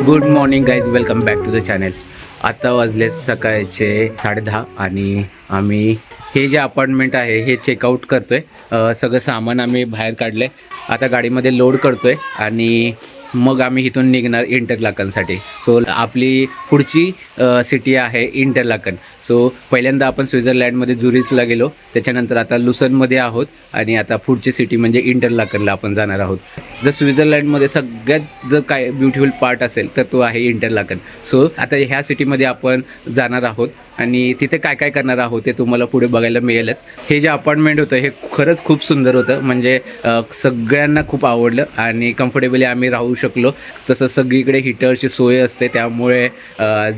Good morning guys, welcome back to the channel. आता वाजले सकाळचे 10:30 आणि आम्ही हे जे अपार्टमेंट आहे हे चेकआउट करतो आहे. सगळं सामान आम्ही बाहेर काढलं आहे, आता गाडीमध्ये लोड करतो आहे आणि मग आम्ही इथून निघणार इंटरलाकनसाठी. सो आपली पुढची सिटी आहे इंटरलाकन. सो पहिल्यांदा आपण स्वित्झर्लंडमध्ये झुरिचला गेलो, त्याच्यानंतर आता लुसनमध्ये आहोत आणि आता पुढची सिटी म्हणजे इंटरलाकनला आपण जाणार आहोत. जर स्वित्झर्लंडमध्ये सगळ्यात जर काय ब्युटिफुल पार्ट असेल तर तो आहे इंटरलाकन. सो आता ह्या सिटीमध्ये आपण जाणार आहोत आणि तिथे काय काय करणार आहोत ते तुम्हाला पुढे बघायला मिळेलच. हे जे अपार्टमेंट होतं हे खरंच खूप सुंदर होतं, म्हणजे सगळ्यांना खूप आवडलं आणि कम्फर्टेबली आम्ही राहू शकलो. तसं सगळीकडे हीटरची सोय असते, त्यामुळे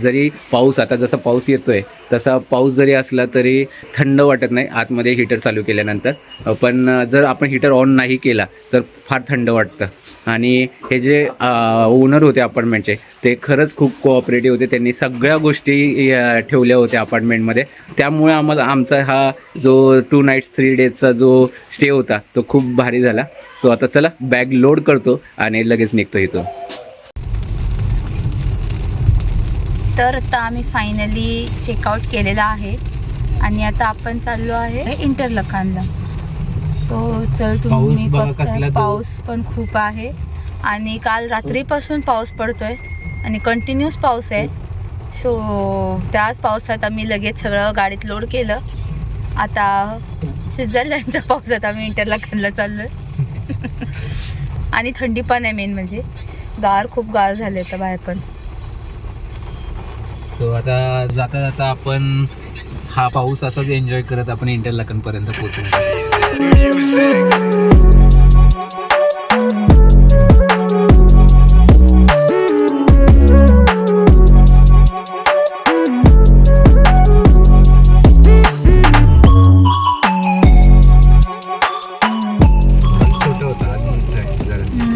जरी पाऊस, आता जसा पाऊस येतोय तसा पाऊस जरी असला तरी थंड वाटत नाही आतमध्ये हीटर चालू केल्यानंतर. पण जर आपण हीटर ऑन नाही केला तर फार थंड वाटतं. आणि हे जे ओनर होते अपार्टमेंटचे ते खरंच खूप कोऑपरेटिव्ह होते, त्यांनी सगळ्या गोष्टी ठेवल्या होत्या अपार्टमेंटमध्ये. त्यामुळे आमचा हा जो 2 नाईट्स 3 डेजचा जो स्टे होता तो खूप भारी झाला. सो आता चला बॅग लोड करतो आणि लगेच निघतो इथून. तर आता आम्ही फायनली चेकआउट केलेला आहे आणि आता आपण चाललो आहे इंटरलाकनला. सो चल तुम्ही बघताय, पाऊस पण खूप आहे आणि काल रात्रीपासून पाऊस पडतोय आणि कंटिन्यूस पाऊस आहे. सो त्याच पावसात आम्ही लगेच सगळं गाडीत लोड केलं. आता स्वित्झर्लंडच्या पावसात आम्ही इंटरलाकनला चाललोय आणि थंडी पण आहे, मेन म्हणजे खूप गार झाले आता बाहेर पण. सो आता जाता जाता आपण हा पाऊस असाच एन्जॉय करत आपण इंटरलाकनपर्यंत पोहोचू.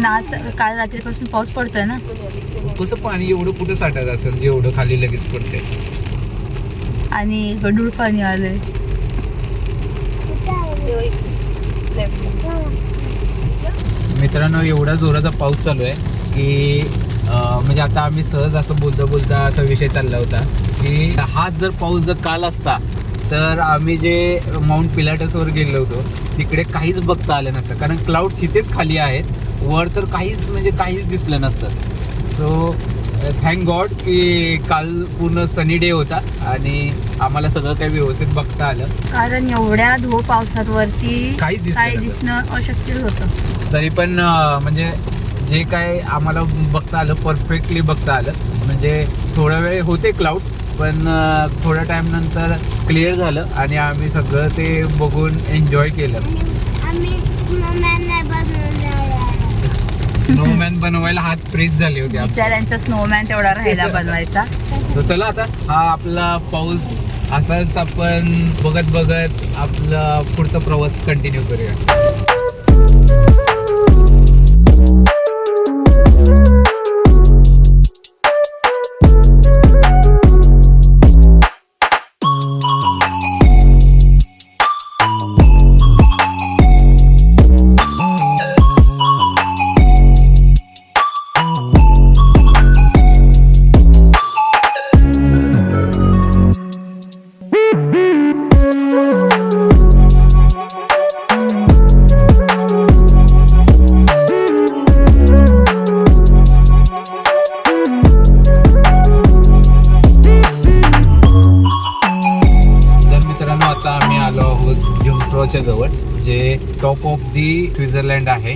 आज काल रात्रीपासून पाऊस पडतोय ना, कसं पाणी एवढं कुठं साठत असेल जेवढं खाली लगेच पडते. आणि गडूळ पाणी आलंय. मित्रांनो, एवढा जोराचा पाऊस चालू आहे की म्हणजे आता आम्ही सहज असं बोलता असा विषय चालला होता की हाच जर पाऊस जर काल असता तर आम्ही जे माउंट पिलाटसवर गेलो होतो तिकडे काहीच बघता आलं नसतं, कारण क्लाउड्स इथेच खाली आहेत, वर तर काहीच दिसलं नसतं. सो थँक गॉड की काल पूर्ण सनी डे होता आणि आम्हाला सगळं काही व्यवस्थित बघता आलं, कारण एवढ्या पावसात वरती काहीच दिसणं अशक्य होतं. तरी पण म्हणजे जे काय आम्हाला बघता आलं परफेक्टली बघता आलं. म्हणजे थोडा वेळ होते क्लाउड्स, पण थोड्या टाइम नंतर क्लिअर झालं आणि आम्ही सगळं ते बघून एन्जॉय केलं. स्नोमॅन बनवायला हात फ्रीज झाले होते बिचाऱ्यांचा स्नोमॅन तेवढा राहिला बनवायचा. तर चला आता हा आपला पाऊस असाच आपण बघत आपला पुढचा प्रवास कंटिन्यू करूया. जुमफ्रॉच्या जवळ, जे टॉप ऑफ दी स्वित्झर्लंड आहे.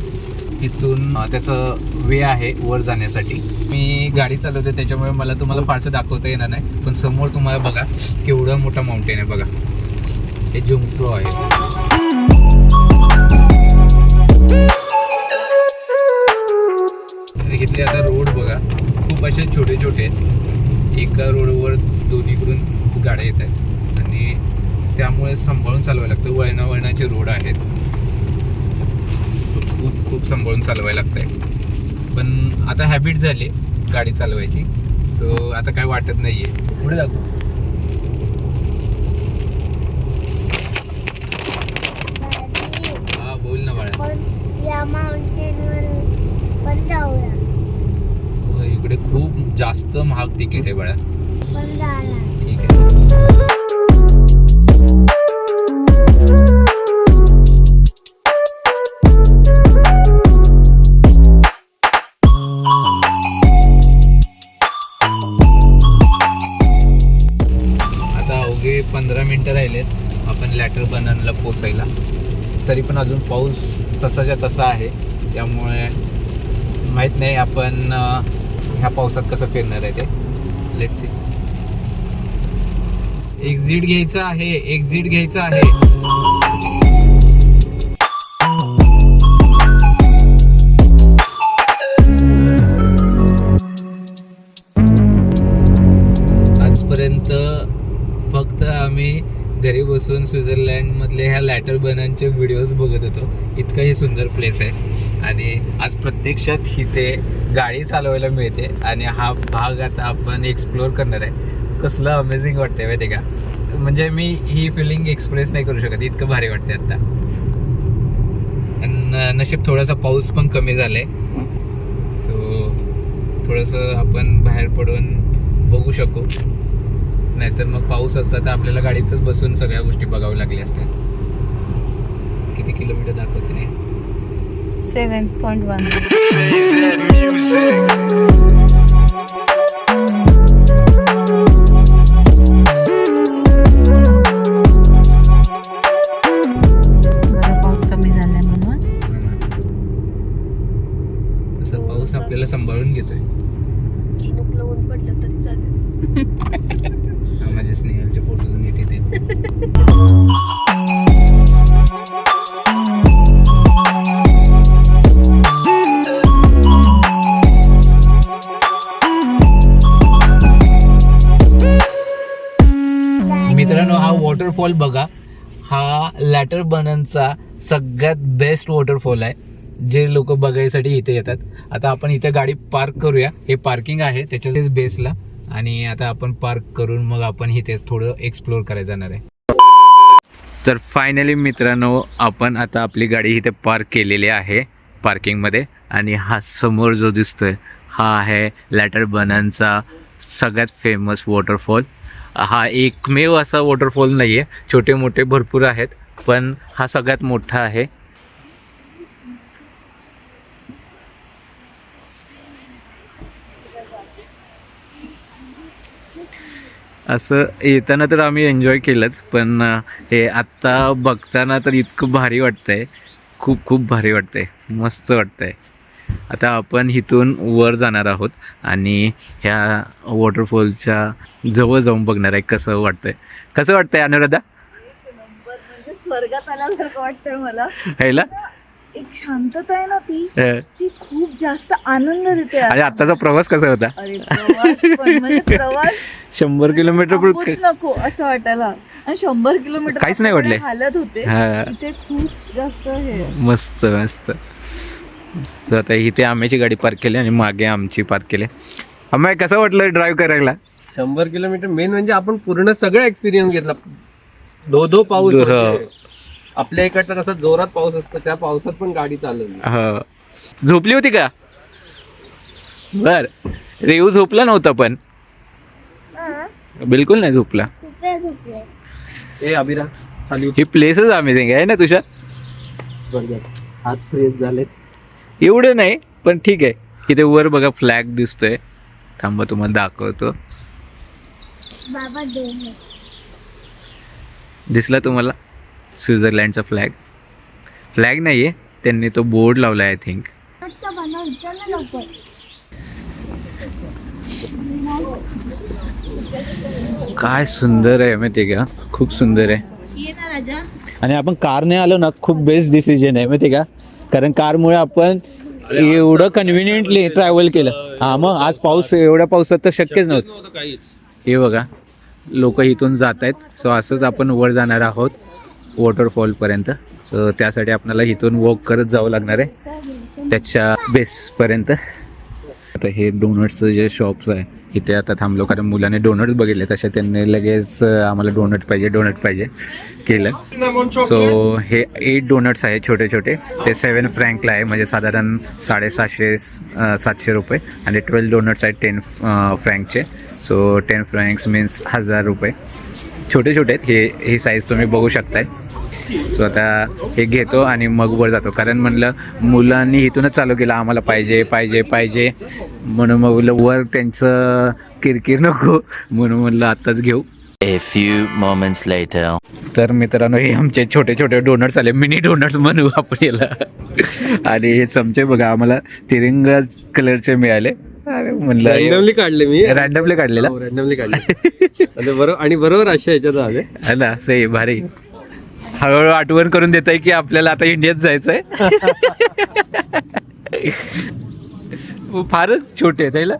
तिथून त्याचं वे आहे वर जाण्यासाठी. मी गाडी चालवते त्याच्यामुळे मला तुम्हाला फारसं दाखवता येणार नाही, पण समोर तुम्हाला बघा केवढं मोठा माउंटेन आहे. बघा, हे जुमफ्रॉ आहे. इथले आता रोड बघा खूप असे छोटे आहेत. एका रोडवर दोन्हीकडून गाड्या येत आहेत आणि त्यामुळे सांभाळून चालवायला लागतं. वळणाचे रोड आहेत, खूप सांभाळून चालवायला लागतंय. पण आता हॅबिट झाली गाडी चालवायची, सो आता काय वाटत नाहीये. पुढे दाखव. हा बोल ना बाळा. या माउंटेनवर पण जाऊया. इकडे खूप जास्त महाग तिकीट आहे बाळा. ठीक आहे. आता अवघे 15 मिनिटं राहिलेत आपण लॅटर बनानला पोचायला. तरी पण अजून पाऊस तसाच्या तसा आहे, त्यामुळे माहीत नाही आपण ह्या पावसात कसं फिरणार आहे ते. Let's see. एक्झिट घ्यायचं आहे, एक्झिट घ्यायचं आहे. आजपर्यंत फक्त आम्ही घरी बसून स्वित्झर्लंडमधले ह्या लॅटर बनांचे व्हिडिओज बघत होतो. इतकं हे सुंदर प्लेस आहे आणि आज प्रत्यक्षात इथे गाडी चालवायला मिळते आणि हा भाग आता आपण एक्सप्लोअर करणार आहे. कसलं अमेझिंग वाटतंय माहिती का. म्हणजे मी ही फिलिंग एक्सप्रेस नाही करू शकत, इतकं भारी वाटते आता. आणि नशीब थोडासा पाऊस पण कमी झालाय, सो थोडंसं आपण बाहेर पडून बघू शकू. नाहीतर मग पाऊस असता तर आपल्याला गाडीतच बसून सगळ्या गोष्टी बघाव्या लागल्या असत्या. किती किलोमीटर दाखवते नाही. 7.1. पाऊस कमी झालाय म्हणून. तसं पाऊस आपल्याला सांभाळून घेतोय. चिनुकलं ऊन पडलं तरी चालेल. माझे स्नेहलचे फोटोज नीट येते. मित्रांनो, हा वॉटरफॉल बघा. हा लॅटर बनांचा सगळ्यात बेस्ट वॉटरफॉल आहे, जे लोक बघायसाठी इथे येतात. आता आपण इथे गाडी पार्क करूया. हे पार्किंग आहे त्याच्याच बेसला, आणि आता आपण पार्क करून मग आपण इथेच थोडं एक्सप्लोर करायला जाणार आहे. तर फायनली मित्रांनो, आपण आता आपली गाडी इथे पार्क केलेली आहे पार्किंगमध्ये. आणि हा समोर जो दिसतोय हा आहे लॅटर बनांचा सगळ्यात फेमस वॉटरफॉल. हा एकमेव असा वॉटरफॉल नाही आहे, छोटे मोठे भरपूर आहेत, पण हा सगळ्यात मोठा आहे. असं येताना तर आम्ही एन्जॉय केलंच, पण हे आत्ता बघताना तर इतकं भारी वाटतंय, खूप खूप भारी वाटतंय, मस्त वाटतंय. आता आपण इथून वर जाणार आहोत आणि ह्या वॉटरफॉलच्या जवळ जाऊन बघणार आहे कसं वाटतंय अनुराधा. म्हणजे स्वर्गात आल्यासारखं वाटतंय मला. ह्याला एक शांतता आहे ना ती खूप जास्त आनंद देते. आणि आत्ताचा प्रवास कसा होता. अरे प्रवास 100 किलोमीटर नको असं वाटायला, आणि 100 किलोमीटर काहीच नाही वाटले, हालत होते. इथे खूप जास्त हे मस्त मस्त. तर आता इथे आम्याची गाडी पार्क केली आणि मागे आमची पार्क केली. आम्हाला कसं वाटलं ड्राईव्ह करायला. 100 किलोमीटर मेन म्हणजे आपण पूर्ण सगळं एक्सपिरियन्स घेतला. धो पाऊस होते. आपल्या इकडचा कसा जोरात पाऊस असतो, त्या पावसात पण गाडी चालवली. झोपली होती का. बर, रेऊ झोपला नव्हता, पण बिलकुल नाही झोपला. ए अभिरा खाली ही प्लेसच अमेझिंग आहे ना तुझ्या. हात फ्रेश झालेत. एवढं नाही पण ठीक आहे. इथे वर बघा फ्लॅग दिसतोय, थांबा तुम्हाला दाखवतो. दिसला तुम्हाला स्वित्झर्लंडचा फ्लॅग नाहीये, त्यांनी तो बोर्ड लावला आय थिंक. काय सुंदर आहे माहिती का, खूप सुंदर आहे. आणि आपण कारने आलो ना, खूप बेस्ट डिसिजन आहे माहिती का, कारण कारमुळे आपण एवढं कन्व्हिनियंटली ट्रॅव्हल केलं. हा मग आज पाऊस, एवढ्या पावसात तर शक्यच नव्हतं. हे बघा लोक इथून जात आहेत. सो असंच आपण वर जाणार आहोत वॉटरफॉलपर्यंत. सो त्यासाठी आपल्याला इथून वॉक करत जावं लागणार आहे त्याच्या बेसपर्यंत. आता हे डोनट्सचं जे शॉप्स आहे इथे आता थांबलो कारण मुलाने डोनट्स बघितले, तसे त्यांनी लगेच आम्हाला डोनट पाहिजे केलं. सो हे 8 डोनट्स आहे छोटे छोटे, ते 7 फ्रँकला आहे, म्हणजे साधारण 750 रुपये. आणि 12 डोनट्स आहेत 10 फ्रँकचे. सो 10 फ्रँक्स मीन्स 1000 रुपये. छोटे छोटे आहेत, ही साईज तुम्ही बघू शकताय. सो आता हे घेतो आणि मग वर जातो, कारण म्हणलं मुलांनी इथूनच चालू केलं आम्हाला पाहिजे म्हणून मग बोललं वर त्यांचं किरकिर नको, म्हणून म्हणलं आत्ताच घेऊ. A few moments later. तर मित्रांनो, हे आमचे छोटे छोटे डोनट्स आले, मिनी डोनट्स म्हणू आपण याला. आणि हे चमचे बघा आम्हाला तिरंगा कलरचे मिळाले. म्हणलं रॅन्डमली काढले मी, रॅन्डमली काढलेला. रॅन्डमली काढले बरोबर. आणि बरोबर अशा ह्याच्यात आले है ना, सही भारी. हळूहळू आठवण करून देत आहे की आपल्याला आता इंडियात जायचंय. फारच छोटे आहेत त्याला.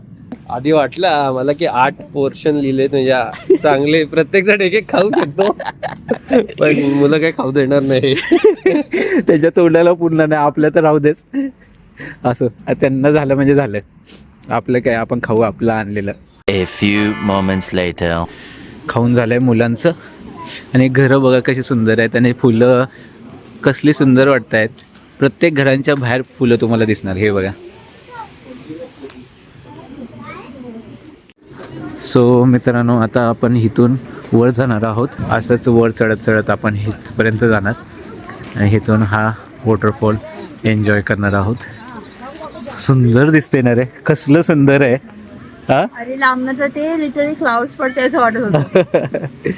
आधी वाटलं मला की 8 पोर्शन लिहिले म्हणजे चांगले, प्रत्येक जण एक खाऊ शकतो, पण मुलं काही खाऊ देणार नाही. त्याच्या तोंडाला पुन्हा नाही, आपलं तर राहू देच. असं त्यांना झालं म्हणजे झालं, आपलं काय आपण खाऊ आपलं आणलेलं. A few moments later. खाऊन झालंय मुलांचं. आणि घरं बघा कशी सुंदर आहेत आणि फुलं कसली सुंदर वाटत आहेत. प्रत्येक घरांच्या बाहेर फुलं तुम्हाला दिसणार. हे बघा. सो मित्रांनो, आता आपण इथून वर जाणार आहोत. असंच वर चढत आपण इथपर्यंत जाणार आणि इथून हा वॉटरफॉल एन्जॉय करणार आहोत. सुंदर दिसते ना रे, कसलं सुंदर आहे. हा, अरे लांबनं तर ते लिटरली क्लाउड्स पडते असं वाटत होतं.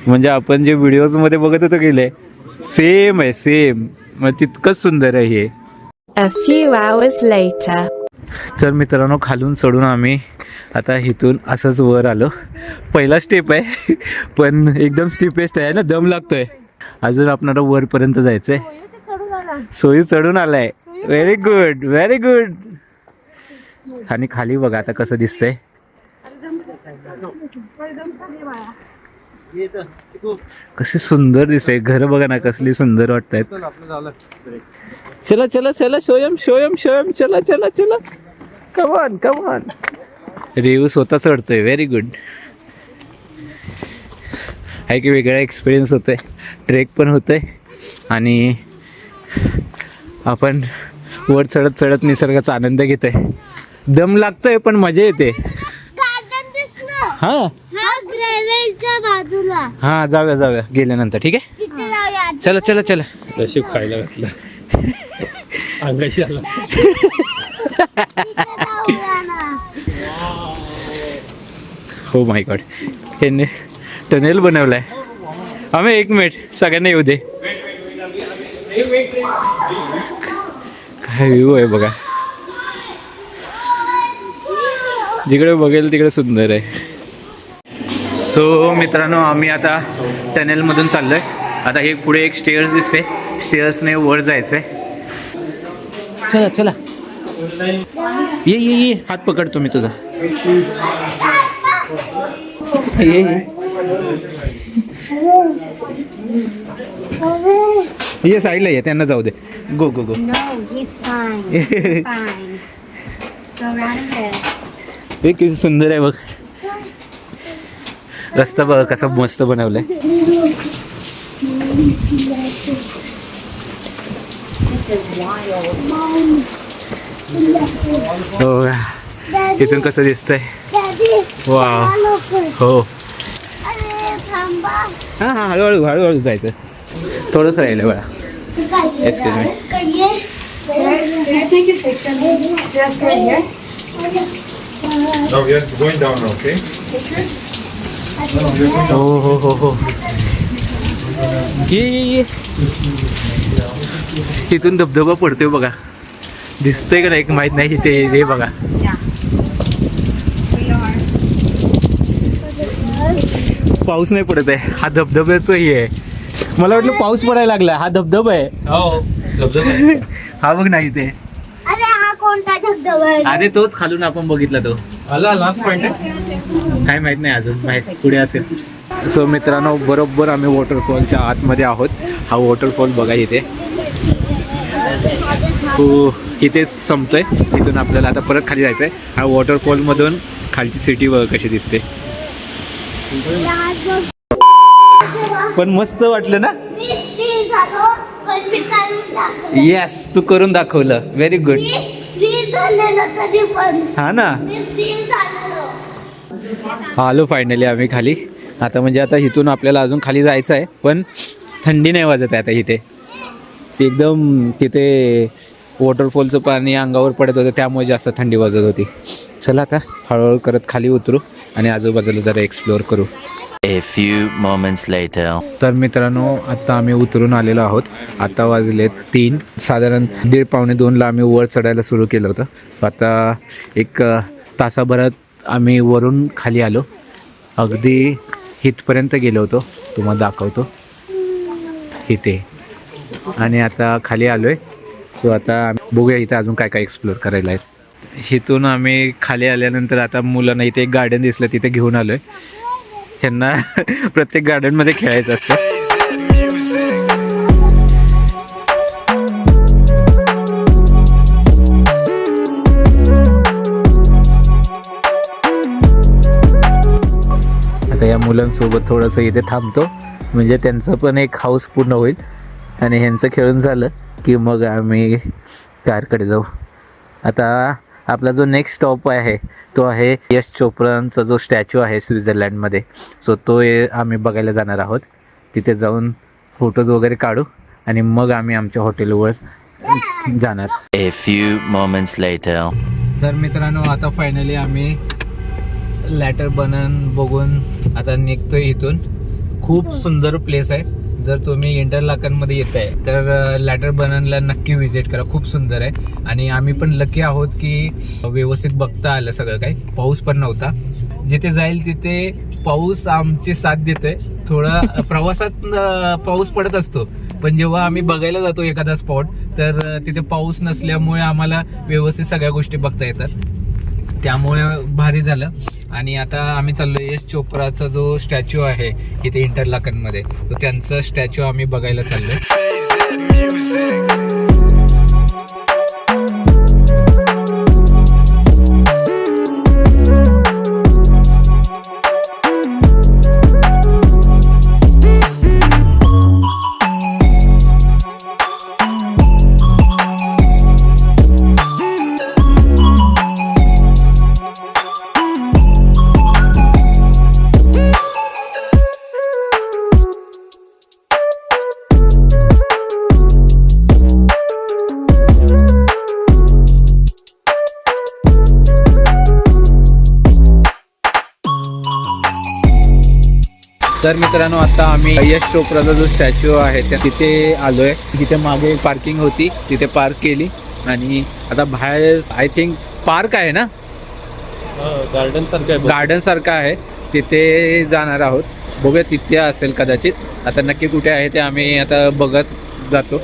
म्हणजे आपण जे व्हिडिओजमध्ये बघत होतो गेले सेम आहे, सेम. मग तितकंच सुंदर आहे हे. A few hours later. तर मित्रांनो, खालून चढून आम्ही आता इथून असंच वर आलो. पहिला स्टेप आहे पण एकदम स्टीपेस्ट आहे ना, दम लागतोय. अजून आपल्याला वरपर्यंत जायचंय. सोयी चढून आलाय. Very good, very good. आणि खाली बघा आता कसं दिसतंय. कशी सुंदर दिसते घर, बघा ना कसली सुंदर वाटतायत. चला चला चला, सोयम चला चला चला, कमॉन कमॉन. रेव्यू स्वतः चढतोय. Very good. आहे की वेगळा एक्सपिरियन्स होतोय, ट्रेक पण होतोय आणि आपण वर चढत चढत निसर्गाचा आनंद घेतोय. दम लागतोय पण मजा येते. हा बाजूला हा, जाऊया गेल्यानंतर. ठीक आहे, चला चला चला. नशीब खायला घातलं, अंगाशी आला. हो माय गॉड, यांनी टनेल बनवलाय. आम्ही 1 मिनिट, सगळ्यांना येऊ दे. काय व्ह्यू आहे बघा, जिकडे बघेल तिकडे सुंदर आहे. सो मित्रांनो, आम्ही आता टनेलमधून चाललोय. आता हे पुढे एक स्टेअर्स दिसते, स्टेअर्सने वर जायचंय. चला चला, ये हात पकडतो मी तुझा. ये साईडला ये, त्यांना जाऊ दे. गो गो गो. हे किती सुंदर आहे बघ. रस्ता बघ कसा मस्त बनवलाय. हो, इथून कसं दिसतंय. वा हो. हा हा, हळूहळू जायचं. थोडंसं राहिलं बघा. Excuse me. No, we are going down now, okay? हो. ये तिथून धबधबा पडतोय बघा. दिसतंय का नाही माहित नाही. ते हे बघा, पाऊस नाही पडत आहे. हा धबधब्याचं हे आहे. मला वाटलं पाऊस पडायला लागला. हा धबधबा आहे. हो, धबधबा. हा बघ नाही ते. अरे हा कोणता धबधबा आहे? अरे तोच खालून आपण बघितला तो. आला लास्ट पॉइंट आहे. काय माहित नाही अजून, माहित पुढे असेल. सो मित्रांनो, बरोबर आम्ही वॉटरफॉलच्या आतमध्ये आहोत. हा वॉटरफॉल बघा इथे. हो, इथेच संपतोय. इथून आपल्याला आता परत खाली जायचं आहे. हा वॉटरफॉलमधून खालची सिटी बघ कशी दिसते. पण मस्त वाटलं ना. मी झालो पण मी काढून टाकलं. येस, तू करून दाखवलं. Very good. मी झालेलं तरी पण हा ना. मी झालेलो. आलो फायनली आम्ही खाली. आता म्हणजे आता इथून आपल्याला अजून खाली जायचं आहे, पण थंडी नाही वाजत आहे आता इथे. एकदम तिथे वॉटरफॉलचं पाणी अंगावर पडत होतं, त्यामुळे जास्त थंडी वाजत होती. चला आता हळूहळू करत खाली उतरू आणि आजूबाजूला जरा एक्सप्लोअर करू. A few moments later. तर मित्रांनो, आता आम्ही उतरून आलेलो आहोत. आता वाजले 3. साधारण 1:30-2ला आम्ही वर चढायला सुरू केलं होतं. आता एक तासाभरात आम्ही वरून खाली आलो. अगदी इथपर्यंत गेलो होतो, तुम्हाला दाखवतो इथे. आणि आता खाली आलो आहे. सो आता बघूया इथं अजून काय काय एक्सप्लोअर करायला आहेत. इथून आम्ही खाली आल्यानंतर आता मुलांना इथे एक गार्डन दिसलं, तिथे घेऊन आलो आहे. ह्यांना प्रत्येक गार्डनमध्ये खेळायचं असतं. आता या मुलांसोबत थोडंसं इथे थांबतो, म्हणजे त्यांचं पण एक हाऊस पूर्ण होईल. आणि ह्यांचं खेळून झालं की मग आम्ही कारकडे जाऊ. आता आपला जो नेक्स्ट स्टॉप आहे तो आहे यश चोप्रांचा जो स्टॅच्यू आहे स्वित्झर्लंडमध्ये. सो तो आम्ही बघायला जाणार आहोत. तिथे जाऊन फोटोज वगैरे काढू आणि मग आम्ही आमच्या हॉटेलवर जाणार. A few moments later. तर मित्रांनो, आता फायनली आम्ही लॅटर बनन बघून आता निघतोय इथून. खूप सुंदर प्लेस आहे. जर तुम्ही इंटरलाकनमध्ये येत आहे तर लॅटर बननला नक्की व्हिजिट करा. खूप सुंदर आहे. आणि आम्ही पण लकी आहोत की व्यवस्थित बघता आलं सगळं काही. पाऊस पण नव्हता. जिथे जाईल तिथे पाऊस आमची साथ देतोय. थोडा प्रवासात पाऊस पडत असतो, पण जेव्हा आम्ही बघायला जातो एखादा स्पॉट तर तिथे पाऊस नसल्यामुळे आम्हाला व्यवस्थित सगळ्या गोष्टी बघता येतात. त्यामुळे भारी झालं. आणि आता आम्ही चाललो यश चोप्राचा जो स्टॅच्यू आहे इथे इंटरलाकनमध्ये, तो त्यांचा स्टॅच्यू आम्ही बघायला चाललोय. तर मित्रांनो, आता आम्ही यश चोप्राचा जो स्टॅच्यू आहे त्या तिथे आलो आहे. तिथे मागे पार्किंग होती, तिथे पार्क केली आणि आता बाहेर आय थिंक पार्क आहे ना, गार्डन सारखं आहे, तिथे जाणार आहोत. बघूया तिथे असेल कदाचित. आता नक्की कुठे आहे ते आम्ही आता बघत जातो.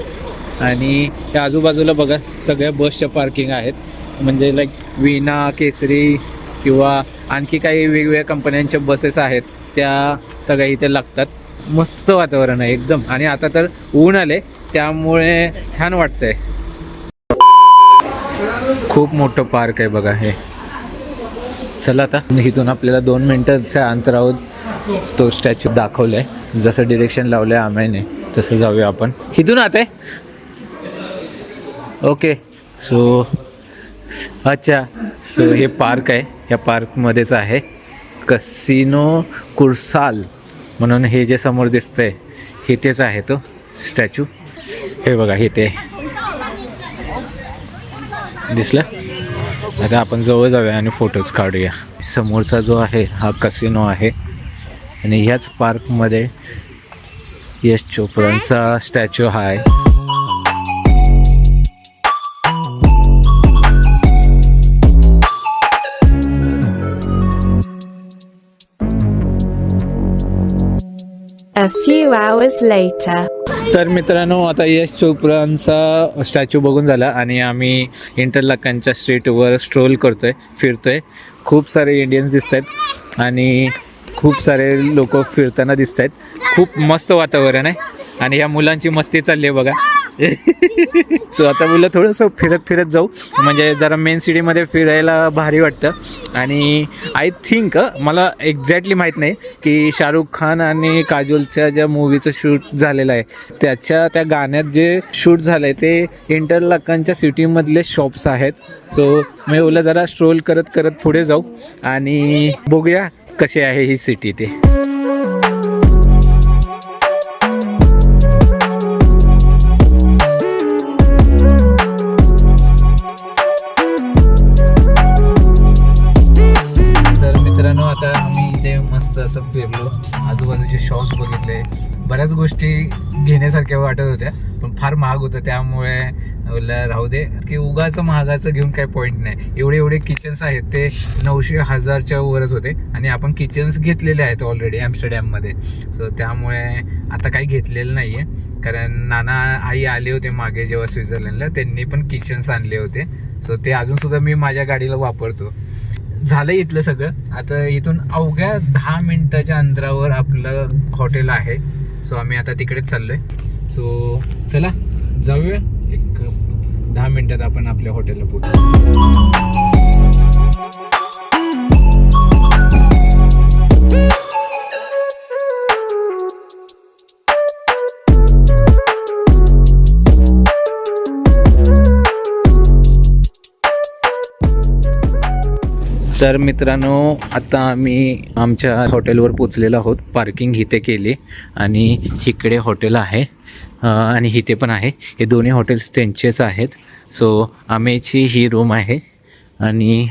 आणि त्या आजूबाजूला बघा सगळ्या बसच्या पार्किंग आहेत. म्हणजे लाईक वीणा, केसरी किंवा आणखी काही वेगवेगळ्या कंपन्यांच्या बसेस आहेत, त्या सगळ्या इथे लागतात. मस्त वातावरण आहे एकदम. आणि आता तर ऊन आले त्यामुळे छान वाटतंय. खूप मोठं पार्क आहे बघा हे. चला आता इथून आपल्याला 2 मिनिटाच्या अंतरावर तो स्टॅच्यू दाखवलाय. जसं डिरेक्शन लावलंय आम्हाने तसं जाऊया आपण. इथून आत आहे. ओके. सो अच्छा, सो हे पार्क आहे. या पार्कमध्येच आहे कसिनो कुर्साल म्हणून. हे जे समोर दिसतंय इथेच आहे तो स्टॅच्यू. हे बघा इथे दिसलं. आता आपण जवळ जाऊया आणि फोटोज काढूया. समोरचा जो आहे हा कसिनो आहे आणि ह्याच पार्कमध्ये यश चोप्रांचा स्टॅच्यू हा आहे. A few hours later. तर मित्रांनो, आता यश चोप्रांचा स्टॅच्यू बघून झाला आणि आम्ही इंटरलाकनच्या स्ट्रीटवर स्ट्रोल करतोय, फिरतोय. खूप सारे इंडियन्स दिसत आहेत आणि खूप सारे लोक फिरताना दिसत आहेत. खूप मस्त वातावरण आहे आणि ह्या मुलांची मस्ती चालली आहे बघा. सो आता बोललं थोडंसं फिरत फिरत जाऊ, म्हणजे जरा मेन सिटीमध्ये फिरायला भारी वाटतं. आणि आय थिंक मला एक्झॅक्टली माहीत नाही की शाहरुख खान आणि काजोलच्या ज्या मूवीचं शूट झालेलं आहे त्या गाण्यात जे शूट झालं आहे ते इंटरलकनच्या सिटीमधले शॉप्स आहेत. सो मी बोललं जरा स्ट्रोल करत करत पुढे जाऊ आणि बघूया कशी आहे ही सिटी ते. मित्रांनो आता आम्ही इथे मस्त असं फिरलो, आजूबाजूचे शॉप्स बघितले, बऱ्याच गोष्टी घेण्यासारख्या वाटत होत्या पण फार महाग होतं, त्यामुळे राहू दे की उगाचं महागाचं घेऊन काही पॉईंट नाही. एवढे किचन्स आहेत ते 900-1000च्या वरच होते आणि आपण किचन्स घेतलेले आहेत ऑलरेडी ॲम्स्टरडॅममध्ये. सो त्यामुळे आता काही घेतलेलं नाही आहे, कारण नाना आई आले होते मागे जेव्हा स्वित्झर्लंडला, त्यांनी पण किचन्स आणले होते. सो ते अजूनसुद्धा मी माझ्या गाडीला वापरतो. झालं इथलं सगळं. आता इथून अवघ्या 10 मिनिटाच्या अंतरावर आपलं हॉटेल आहे. सो आम्ही आता तिकडेच चाललो आहे. सो चला जाऊया, एक 10 मिनिटात आपण आपल्या हॉटेलला पोहोचू. तर मित्रांनो आता आम्ही आमच्या हॉटेलवर पोचलेलो आहोत. पार्किंग इथे केली आणि इकडे हॉटेल आहे आणि इथे पण आहे. हे दोन्ही हॉटेल्स त्यांचेच आहेत. सो आमेची ही रूम आहे आणि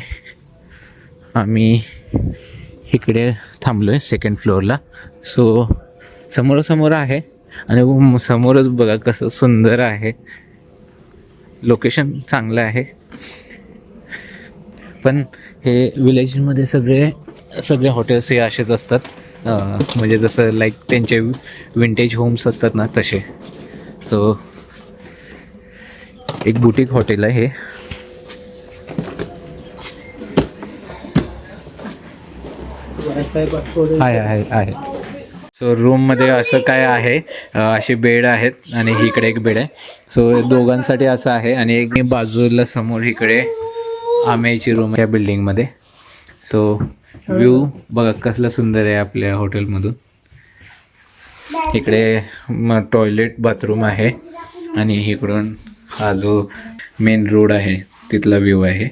आम्ही इकडे थांबलो आहे सेकंड फ्लोअरला. सो समोरासमोर आहे आणि समोरच बघा कसं सुंदर आहे, लोकेशन चांगलं आहे. पण हे विलेजमध्ये सगळे हॉटेल्स हे असेच असतात, म्हणजे जसं लाईक त्यांचे विंटेज होम्स असतात ना तसे. सो एक बुटीक हॉटेल आहे हे. आहे. सो रूममध्ये असं काय आहे, असे बेड आहेत आणि इकडे एक बेड आहे. सो दोघांसाठी असं आहे आणि एक बाजूला समोर इकडे आमेची रूम आहे या बिल्डिंगमध्ये. सो व्ह्यू बघा कसला सुंदर आहे आपल्या हॉटेलमधून. इकडे टॉयलेट बाथरूम आहे आणि इकडून हा जो मेन रोड आहे तिथला व्ह्यू आहे.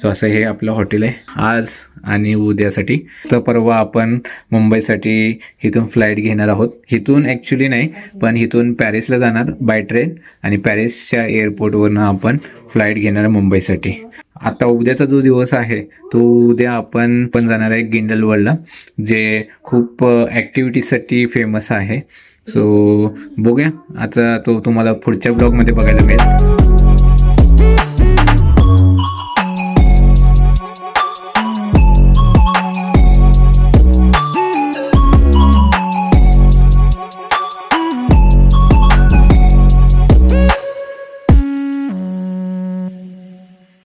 सो असं हे आपलं हॉटेल आहे आज आणि उद्यासाठी. तर परवा आपण मुंबईसाठी इथून फ्लाईट घेणार आहोत. इथून ॲक्च्युली नाही, पण इथून पॅरिसला जाणार बाय ट्रेन आणि पॅरिसच्या एअरपोर्टवरनं आपण फ्लाईट घेणार मुंबईसाठी. आता उद्याचा जो दिवस आहे तो उद्या आपण जाणार आहे गिंडल वर्ल्डला, जे खूप ॲक्टिव्हिटीसाठी फेमस आहे. सो बघूया, आता तो तुम्हाला पुढच्या ब्लॉगमध्ये बघायला मिळेल.